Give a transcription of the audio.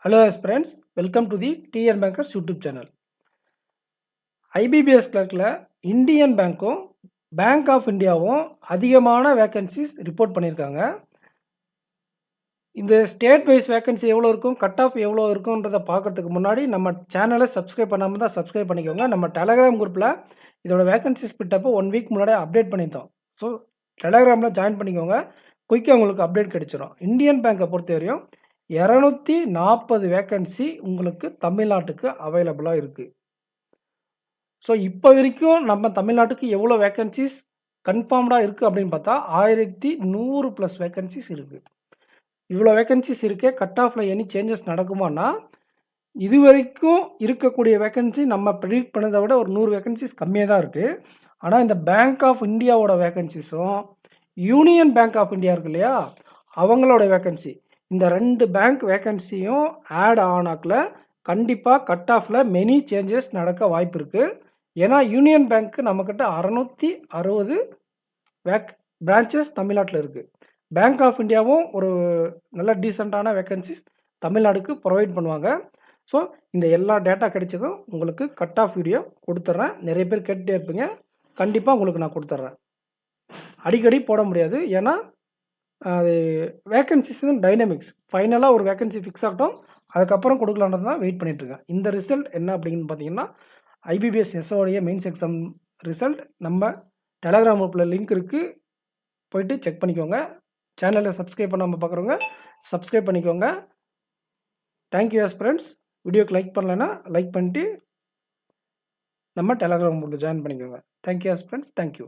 Hello friends, welcome to the TN Bankers YouTube channel. IBPS கிளர்க்கில் Indian பேங்க்கும் bank of இந்தியாவும் அதிகமான vacancies report பண்ணியிருக்காங்க. இந்த ஸ்டேட் வைஸ் வேக்கன்சி எவ்வளோ இருக்கும், கட் ஆஃப் எவ்வளோ இருக்குன்றதை பார்க்கறதுக்கு முன்னாடி நம்ம சேனலை சப்ஸ்கிரைப் பண்ணாமல் தான் சப்ஸ்கிரைப் பண்ணிக்கோங்க. நம்ம டெலகிராம் குரூப்பில் இதோட வேக்கன்சிஸ் பிட்டப்போ 1 வீக் முன்னாடி அப்டேட் பண்ணியிருந்தோம். ஸோ டெலகிராமில் ஜாயின் பண்ணிக்கோங்க, குயிக்காக உங்களுக்கு அப்டேட் கிடைச்சிடும். இந்தியன் பேங்கை பொறுத்தவரையும் 240 வேக்கன்சி உங்களுக்கு தமிழ்நாட்டுக்கு அவைலபிளாக இருக்குது. ஸோ இப்போ வரைக்கும் நம்ம தமிழ்நாட்டுக்கு எவ்வளோ வேக்கன்சிஸ் கன்ஃபார்ம்டாக இருக்குது அப்படின்னு பார்த்தா 1100 ப்ளஸ் வேக்கன்சிஸ் இருக்குது. இவ்வளோ வேக்கன்சிஸ் இருக்கே, கட் ஆஃபில் எனி சேஞ்சஸ் நடக்குமானா, இது வரைக்கும் இருக்கக்கூடிய வேக்கன்சி நம்ம ப்ரெடிக்ட் பண்ணதை விட ஒரு 100 வேக்கன்சிஸ் கம்மியாக தான் இருக்குது. ஆனால் இந்த பேங்க் ஆஃப் இந்தியாவோட வேக்கன்சிஸும் யூனியன் பேங்க் ஆஃப் இந்தியா இருக்கு இல்லையா, அவங்களோட வேக்கன்சி, இந்த 2 பேங்க் வேக்கன்சியும் ஆட் ஆனாக்கில் கண்டிப்பாக கட் ஆஃபில் மெனி சேஞ்சஸ் நடக்க வாய்ப்பு இருக்குது. ஏன்னா யூனியன் பேங்க்கு நம்மக்கிட்ட 660 பிரான்ச்சஸ் தமிழ்நாட்டில் இருக்குது. பேங்க் ஆஃப் இந்தியாவும் ஒரு நல்ல டீசெண்டான வேக்கன்சிஸ் தமிழ்நாடுக்கு ப்ரொவைட் பண்ணுவாங்க. ஸோ இந்த எல்லா டேட்டா கிடைச்சதும் உங்களுக்கு கட் ஆஃப் வீடியோ கொடுத்துட்றேன். நிறைய பேர் கேட்டுகிட்டே இருப்பீங்க, கண்டிப்பாக உங்களுக்கு நான் கொடுத்துட்றேன். அடிக்கடி போட முடியாது, ஏன்னா அது வேக்கன்சிஸ் டைனமிக்ஸ். ஃபைனலாக ஒரு வேக்கன்சி ஃபிக்ஸ் ஆகட்டும், அதுக்கப்புறம் கொடுக்கலான்றது தான் வெயிட் பண்ணிகிட்ருக்கேன். இந்த ரிசல்ட் என்ன அப்படின்னு பார்த்தீங்கன்னா, IBPS SOடைய மெயின்ஸ் எக்ஸாம் ரிசல்ட் நம்ம டெலகிராம் குரூப்பில் லிங்க் இருக்குது, போயிட்டு செக் பண்ணிக்கோங்க. சேனலை சப்ஸ்கிரைப் பண்ணாமல் பார்க்குறவங்க சப்ஸ்கிரைப் பண்ணிக்கோங்க. Thank you friends. வீடியோக்கு லைக் பண்ணலைன்னா லைக் பண்ணிட்டு நம்ம டெலகிராம் குரூப்பில் ஜாயின் பண்ணிக்கோங்க. Thank you friends. தேங்க்யூ.